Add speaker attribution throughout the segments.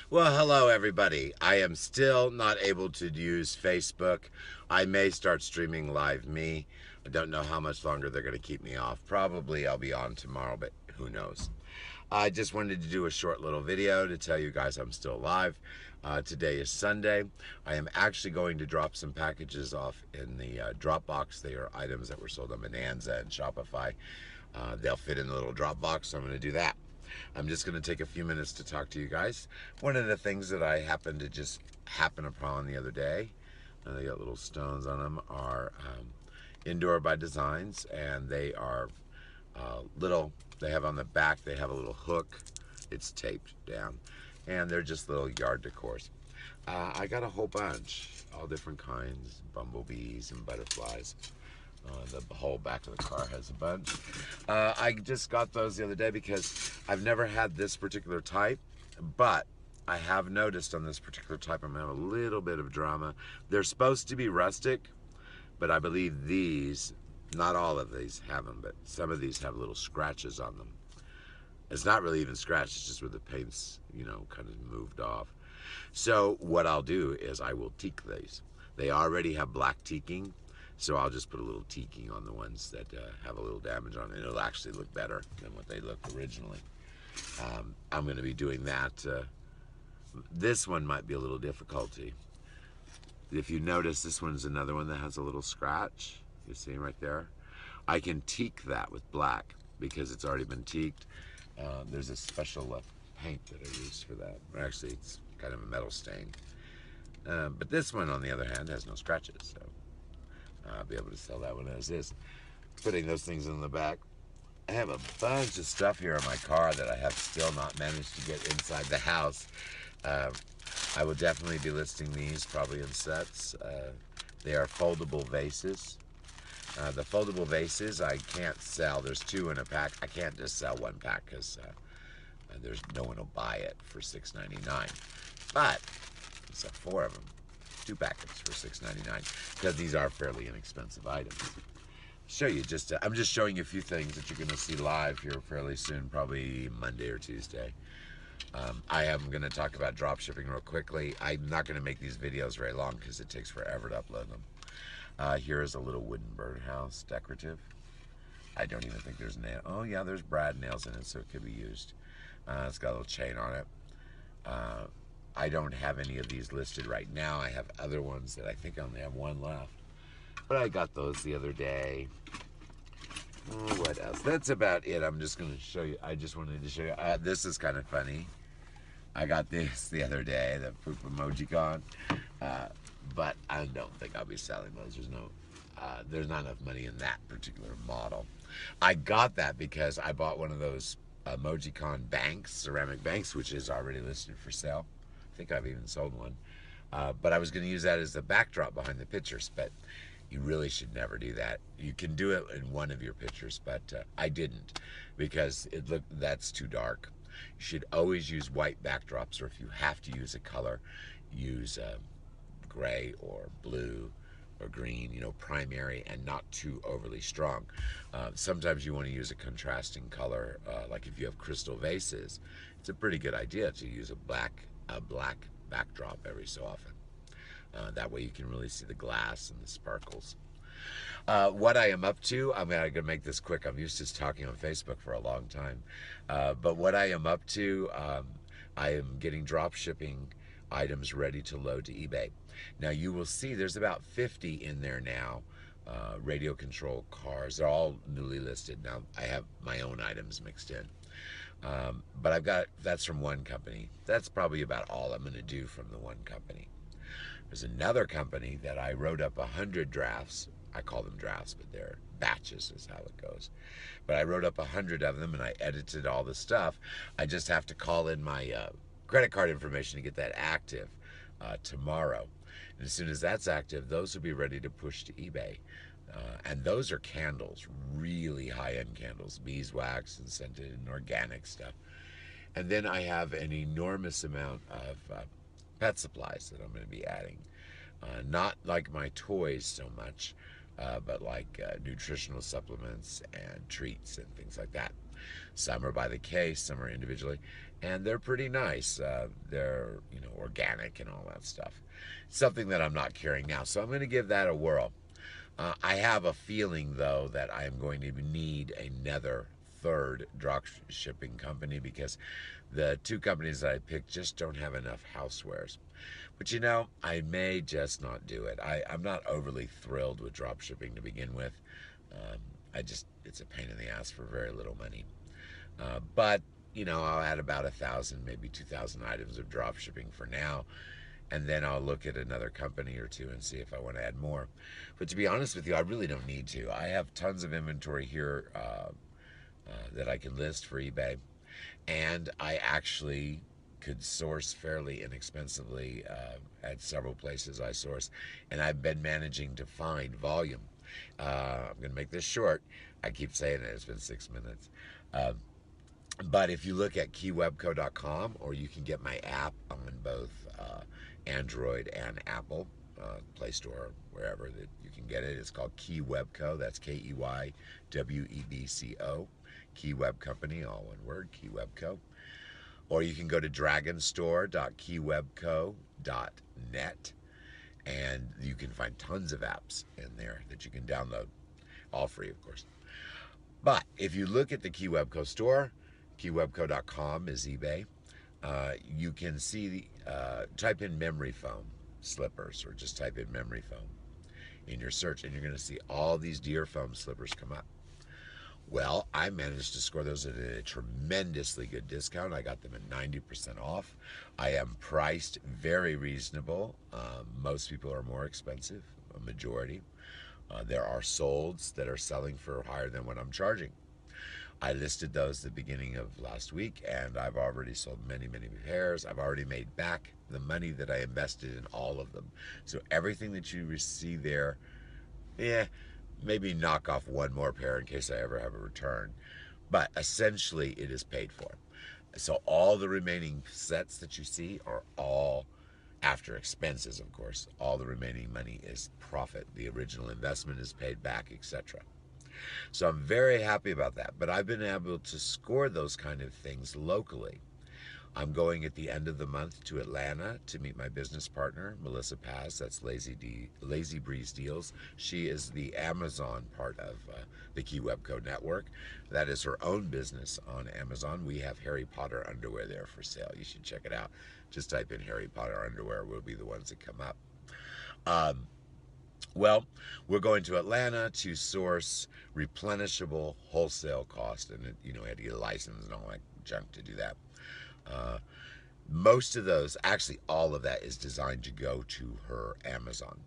Speaker 1: Well, hello everybody. I am still not able to use Facebook. I may start streaming live me. I don't know how much longer they're going to keep me off. Probably I'll be on tomorrow, but who knows. I just wanted to do a short little video to tell you guys I'm still alive. Today is Sunday. I am actually going to drop some packages off in the Dropbox. They are items that were sold on Bonanza and Shopify. They'll fit in the little Dropbox, so I'm going to do that. I'm just going to take a few minutes to talk to you guys. One of the things that I happened to just happen upon the other day, they got little stones on them, are Indoor by Designs, and they are little, they have on the back, they have a little hook. It's taped down, and they're just little yard decors. I got a whole bunch, all different kinds, bumblebees and butterflies. The whole back of the car has a bunch. I just got those the other day because I've never had this particular type, but I have noticed on this particular type I'm going to have a little bit of drama. They're supposed to be rustic, but I believe these, not all of these have them, but some of these have little scratches on them. It's not really even scratched, it's just where the paint's, kind of moved off. So what I'll do is I will teak these. They already have black teaking, so I'll just put a little teaking on the ones that have a little damage on it. It'll actually look better than what they looked originally. I'm going to be doing that. This one might be a little difficulty. If you notice, this one's another one that has a little scratch. You see right there? I can teak that with black because it's already been teaked. There's a special paint that I use for that. Actually, it's kind of a metal stain. But this one, on the other hand, has no scratches, so I'll be able to sell that one as is. Putting those things in the back. I have a bunch of stuff here in my car that I have still not managed to get inside the house. I will definitely be listing these probably in sets. They are foldable vases. The foldable vases I can't sell. There's 2 in a pack. I can't just sell 1 pack because there's no one will buy it for $6.99. But except 4 of them, 2 packets for $6.99 because these are fairly inexpensive items. Show you just I'm just showing you a few things that you're going to see live here fairly soon, probably Monday or Tuesday. I am going to talk about drop shipping real quickly. I'm not going to make these videos very long because it takes forever to upload them. Here is a little wooden birdhouse, decorative. I don't even think there's nail. Oh yeah, there's brad nails in it, so it could be used. It's got a little chain on it. I don't have any of these listed right now. I have other ones that I think I only have 1 left. But I got those the other day. Oh, what else? That's about it. I'm just going to show you. I just wanted to show you. This is kind of funny. I got this the other day, the poop emoji con. But I don't think I'll be selling those. There's not enough money in that particular model. I got that because I bought one of those Emojicon banks, ceramic banks, which is already listed for sale. I think I've even sold one. But I was going to use that as the backdrop behind the pictures, but you really should never do that. You can do it in one of your pictures, but I didn't because that's too dark. You should always use white backdrops, or if you have to use a color, use gray or blue or green, primary and not too overly strong. Sometimes you want to use a contrasting color, like if you have crystal vases, it's a pretty good idea to use a black backdrop every so often. That way you can really see the glass and the sparkles. What I am up to, I'm going to make this quick. I'm used to talking on Facebook for a long time. But what I am up to, I am getting drop shipping items ready to load to eBay. Now you will see there's about 50 in there now. Radio control cars. They're all newly listed. Now I have my own items mixed in. But that's from one company. That's probably about all I'm going to do from the one company. There's another company that I wrote up 100 drafts. I call them drafts, but they're batches is how it goes. But I wrote up 100 of them and I edited all the stuff. I just have to call in my credit card information to get that active tomorrow. And as soon as that's active, those will be ready to push to eBay. And those are candles, really high-end candles, beeswax and scented and organic stuff. And then I have an enormous amount of pet supplies that I'm going to be adding. Not like my toys so much, but like nutritional supplements and treats and things like that. Some are by the case, some are individually, and they're pretty nice. They're, organic and all that stuff. Something that I'm not carrying now, so I'm going to give that a whirl. I have a feeling, though, that I am going to need another third drop shipping company because the two companies that I picked just don't have enough housewares. But I may just not do it. I'm not overly thrilled with drop shipping to begin with. It's a pain in the ass for very little money. But I'll add about 1,000, maybe 2,000 items of drop shipping for now, and then I'll look at another company or two and see if I want to add more. But to be honest with you, I really don't need to. I have tons of inventory here that I can list for eBay, and I actually could source fairly inexpensively at several places I source, and I've been managing to find volume. I'm going to make this short. I keep saying it. It's been 6 minutes. But if you look at keywebco.com, or you can get my app on both Android and Apple Play Store, wherever that you can get it. It's called KeyWebco. That's KeyWebco. Key Web Company, all one word, KeyWebco. Or you can go to dragonstore.keywebco.net, and you can find tons of apps in there that you can download, all free, of course. But if you look at the KeyWebco store, keywebco.com is eBay. You can see type in memory foam slippers, or just type in memory foam in your search, and you're going to see all these deer foam slippers come up. Well, I managed to score those at a tremendously good discount. I got them at 90% off. I am priced very reasonable. Most people are more expensive, a majority. There are solds that are selling for higher than what I'm charging. I listed those at the beginning of last week, and I've already sold many, many pairs. I've already made back the money that I invested in all of them. So everything that you see there, maybe knock off one more pair in case I ever have a return. But essentially, it is paid for. So all the remaining sets that you see are all, after expenses, of course, all the remaining money is profit. The original investment is paid back, etc. So I'm very happy about that. But I've been able to score those kind of things locally. I'm going at the end of the month to Atlanta to meet my business partner, Melissa Paz. That's Lazy Breeze Deals. She is the Amazon part of the KeyWebco network. That is her own business on Amazon. We have Harry Potter underwear there for sale. You should check it out. Just type in Harry Potter underwear. Will be the ones that come up. Well, we're going to Atlanta to source replenishable wholesale cost, and I had to get a license and all that junk to do that. Most of those, actually all of that, is designed to go to her Amazon.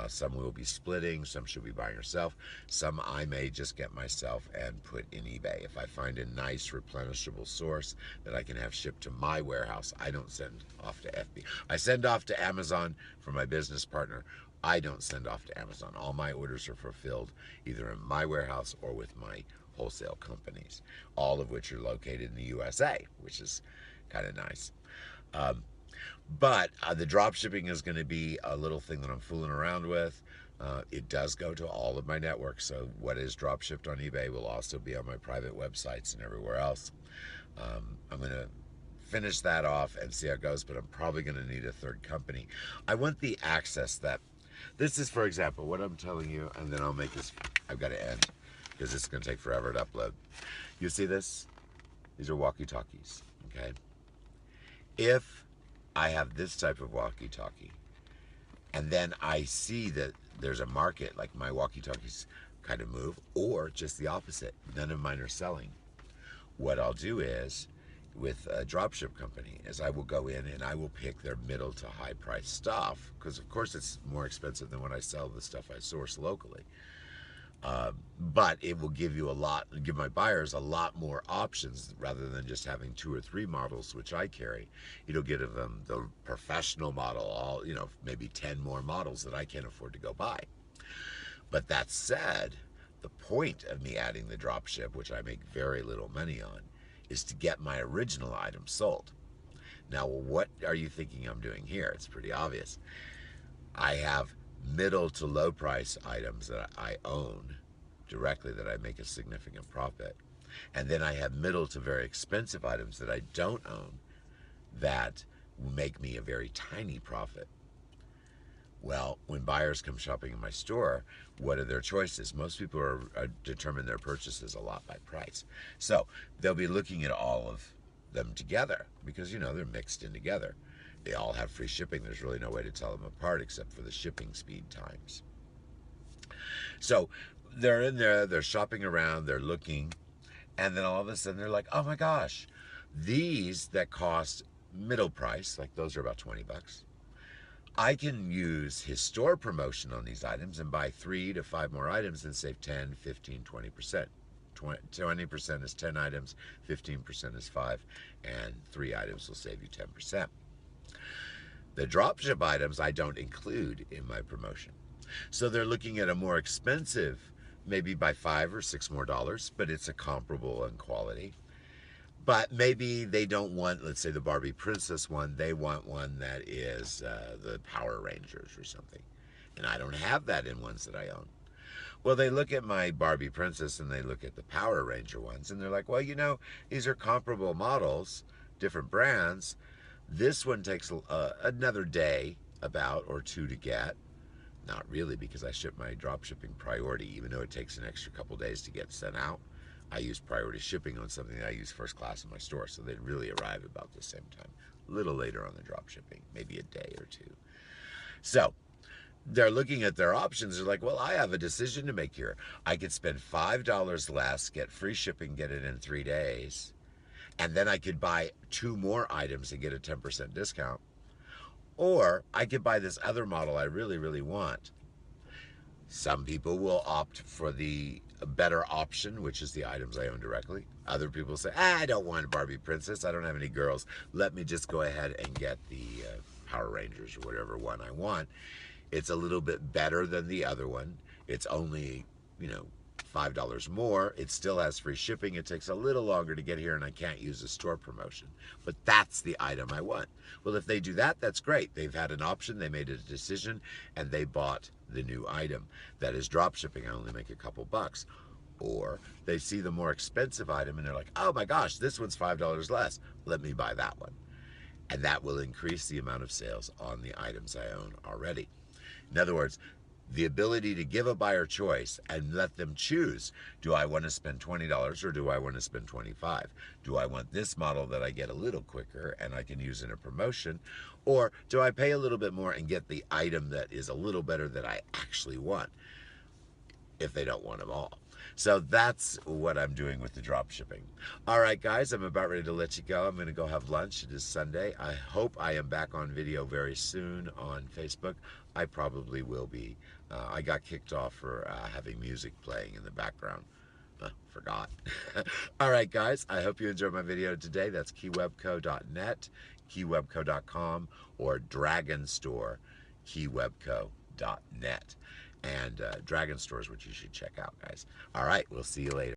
Speaker 1: Some will be splitting, some she'll be buying herself, some I may just get myself and put in eBay. If I find a nice replenishable source that I can have shipped to my warehouse, I don't send off to FB. I send off to Amazon for my business partner. I don't send off to Amazon. All my orders are fulfilled either in my warehouse or with my wholesale companies, all of which are located in the USA, which is kind of nice. But the drop shipping is going to be a little thing that I'm fooling around with. It does go to all of my networks, so what is drop shipped on eBay will also be on my private websites and everywhere else. I'm going to finish that off and see how it goes, but I'm probably going to need a third company. I want the access that, this is, for example, what I'm telling you, and then I'll make this, I've got to end, because it's going to take forever to upload. You see this? These are walkie-talkies, okay? If I have this type of walkie-talkie, and then I see that there's a market, like my walkie-talkies kind of move, or just the opposite, none of mine are selling, what I'll do is, with a dropship company, is I will go in and I will pick their middle to high price stuff, because of course it's more expensive than when I sell the stuff I source locally. But it will give my buyers a lot more options rather than just having 2 or 3 models, which I carry. It'll give them the professional model, all, maybe 10 more models that I can't afford to go buy. But that said, the point of me adding the drop ship, which I make very little money on, is to get my original item sold. Now, what are you thinking I'm doing here? It's pretty obvious. I have middle to low price items that I own directly that I make a significant profit. And then I have middle to very expensive items that I don't own that make me a very tiny profit. Well, when buyers come shopping in my store, what are their choices? Most people determine their purchases a lot by price. So they'll be looking at all of them together because, you know, they're mixed in together. They all have free shipping. There's really no way to tell them apart except for the shipping speed times. So they're in there, they're shopping around, they're looking, and then all of a sudden they're like, oh my gosh, these that cost middle price, like those are about 20 bucks. I can use his store promotion on these items and buy 3 to 5 more items and save 10, 15, 20%. 20% is 10 items, 15% is 5, and 3 items will save you 10%. The dropship items I don't include in my promotion. So they're looking at a more expensive, maybe by $5 or $6 more, but it's a comparable in quality. But maybe they don't want, let's say, the Barbie Princess one. They want one that is the Power Rangers or something. And I don't have that in ones that I own. Well, they look at my Barbie Princess and they look at the Power Ranger ones. And they're like, well, you know, these are comparable models, different brands. This one takes another day about or 2 to get. Not really, because I ship my drop shipping priority, even though it takes an extra couple days to get sent out. I use priority shipping on something that I use first class in my store, so they'd really arrive about the same time. A little later on the drop shipping, maybe a day or 2. So they're looking at their options. They're like, well, I have a decision to make here. I could spend $5 less, get free shipping, get it in 3 days, and then I could buy 2 more items and get a 10% discount. Or I could buy this other model I really, really want. Some people will opt for the better option, which is the items I own directly. Other people say, I don't want a Barbie Princess. I don't have any girls. Let me just go ahead and get the Power Rangers or whatever one I want. It's a little bit better than the other one. It's only, you know, $5 more. It still has free shipping. It takes a little longer to get here, and I can't use a store promotion. But that's the item I want. Well, if they do that, that's great. They've had an option, they made a decision, and they bought the new item. That is drop shipping. I only make a couple bucks. Or they see the more expensive item, and they're like, oh my gosh, this one's $5 less. Let me buy that one. And that will increase the amount of sales on the items I own already. In other words, the ability to give a buyer choice and let them choose. Do I want to spend $20 or do I want to spend $25? Do I want this model that I get a little quicker and I can use in a promotion? Or do I pay a little bit more and get the item that is a little better that I actually want if they don't want them all? So that's what I'm doing with the drop shipping. All right, guys, I'm about ready to let you go. I'm going to go have lunch. It is Sunday. I hope I am back on video very soon on Facebook. I probably will be. I got kicked off for having music playing in the background. Forgot. All right, guys, I hope you enjoyed my video today. That's keywebco.net, keywebco.com, or Dragonstore, keywebco.net. And Dragon Store is what you should check out, guys. All right, we'll see you later.